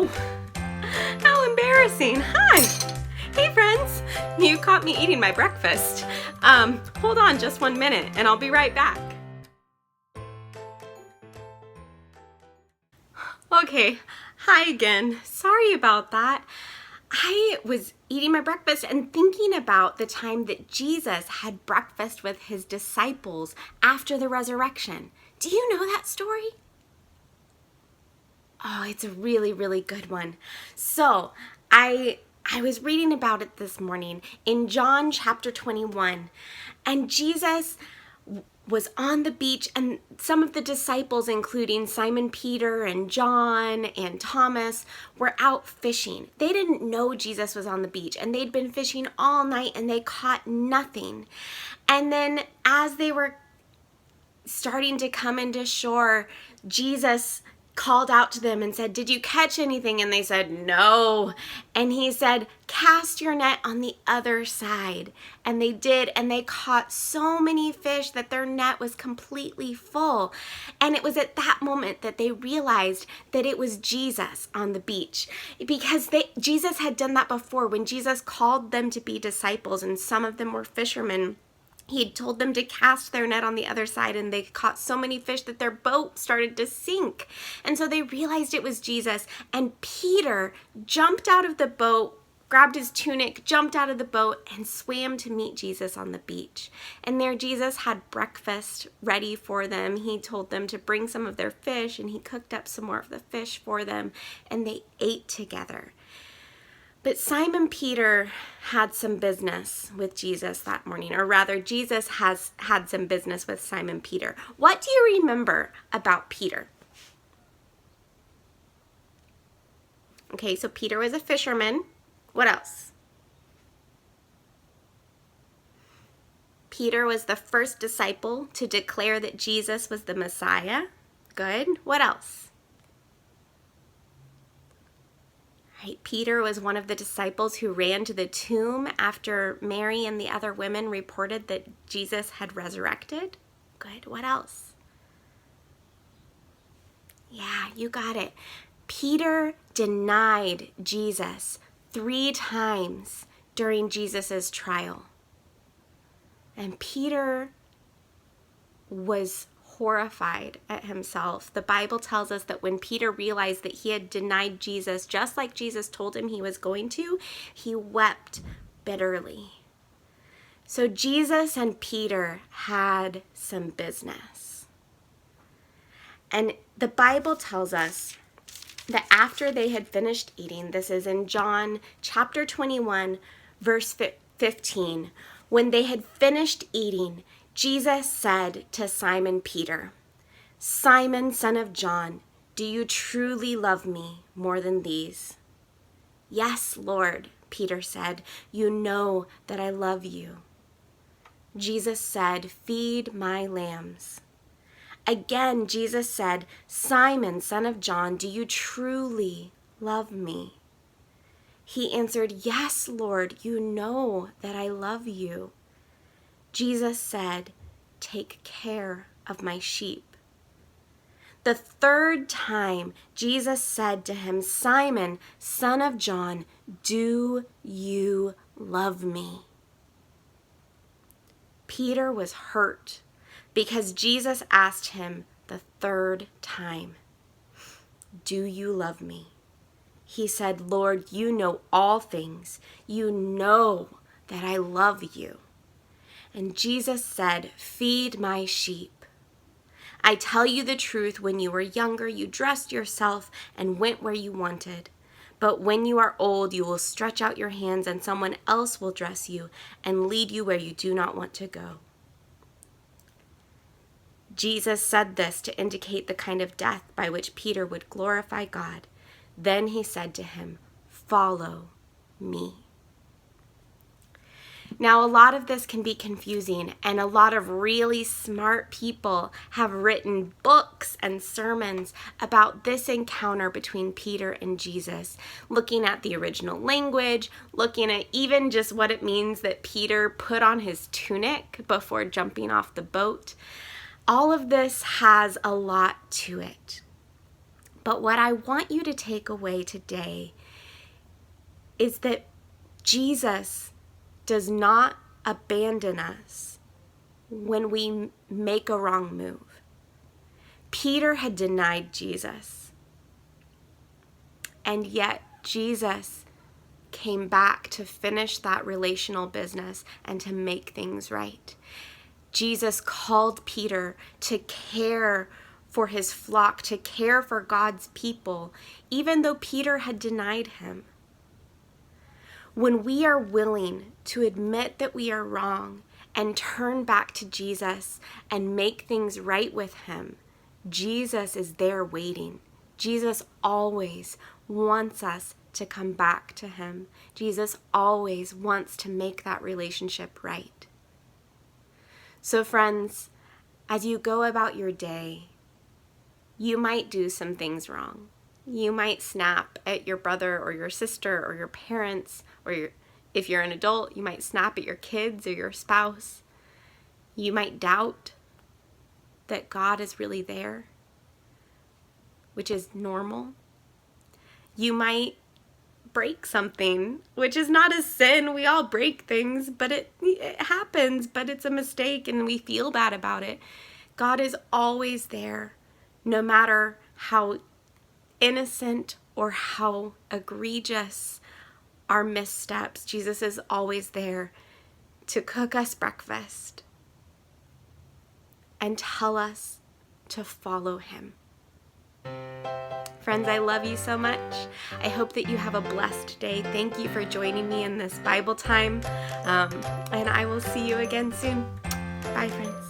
Oh, how embarrassing. Hi. Hey, friends. You caught me eating my breakfast. Hold on just 1 minute and I'll be right back. Okay, hi again. Sorry about that. I was eating my breakfast and thinking about the time that Jesus had breakfast with his disciples after the resurrection. Do you know that story? Oh, it's a really, really good one. So I was reading about it this morning in John chapter 21, and Jesus was on the beach, and some of the disciples, including Simon Peter and John and Thomas, were out fishing. They didn't know Jesus was on the beach, and they'd been fishing all night and they caught nothing. And then as they were starting to come into shore, Jesus called out to them and said, "Did you catch anything?" And they said, "No." And he said, "Cast your net on the other side." And they did, and they caught so many fish that their net was completely full. And it was at that moment that they realized that it was Jesus on the beach, because Jesus had done that before. When Jesus called them to be disciples, and some of them were fishermen, he told them to cast their net on the other side, and they caught so many fish that their boat started to sink. And so they realized it was Jesus. And Peter jumped out of the boat, grabbed his tunic, jumped out of the boat, and swam to meet Jesus on the beach. And there Jesus had breakfast ready for them. He told them to bring some of their fish, and he cooked up some more of the fish for them, and they ate together. But Simon Peter had some business with Jesus that morning, or rather, Jesus has had some business with Simon Peter. What do you remember about Peter? Okay, so Peter was a fisherman. What else? Peter was the first disciple to declare that Jesus was the Messiah. Good. What else? Right. Peter was one of the disciples who ran to the tomb after Mary and the other women reported that Jesus had resurrected. Good. What else? Yeah, you got it. Peter denied Jesus 3 times during Jesus's trial. And Peter was horrified at himself. The Bible tells us that when Peter realized that he had denied Jesus, just like Jesus told him he was going to, he wept bitterly. So Jesus and Peter had some business. And the Bible tells us that after they had finished eating, this is in John chapter 21, verse 15, when they had finished eating, Jesus said to Simon Peter, "Simon, son of John, do you truly love me more than these?" "Yes, Lord," Peter said, "you know that I love you." Jesus said, "Feed my lambs." Again, Jesus said, "Simon, son of John, do you truly love me?" He answered, "Yes, Lord, you know that I love you." Jesus said, "Take care of my sheep." The 3rd time, Jesus said to him, "Simon, son of John, do you love me?" Peter was hurt because Jesus asked him the 3rd time, "Do you love me?" He said, "Lord, you know all things. You know that I love you." And Jesus said, "Feed my sheep. I tell you the truth, when you were younger, you dressed yourself and went where you wanted. But when you are old, you will stretch out your hands and someone else will dress you and lead you where you do not want to go." Jesus said this to indicate the kind of death by which Peter would glorify God. Then he said to him, "Follow me." Now, a lot of this can be confusing, and a lot of really smart people have written books and sermons about this encounter between Peter and Jesus, looking at the original language, looking at even just what it means that Peter put on his tunic before jumping off the boat. All of this has a lot to it. But what I want you to take away today is that Jesus does not abandon us when we make a wrong move. Peter had denied Jesus, and yet Jesus came back to finish that relational business and to make things right. Jesus called Peter to care for his flock, to care for God's people, even though Peter had denied him. When we are willing to admit that we are wrong and turn back to Jesus and make things right with him, Jesus is there waiting. Jesus always wants us to come back to him. Jesus always wants to make that relationship right. So friends, as you go about your day, you might do some things wrong. You might snap at your brother or your sister or your parents, or if you're an adult, you might snap at your kids or your spouse. You might doubt that God is really there, which is normal. You might break something, which is not a sin. We all break things, but it happens, but it's a mistake and we feel bad about it. God is always there, no matter how innocent or how egregious our missteps. Jesus is always there to cook us breakfast and tell us to follow him. Friends, I love you so much. I hope that you have a blessed day. Thank you for joining me in this Bible time. And I will see you again soon. Bye, friends.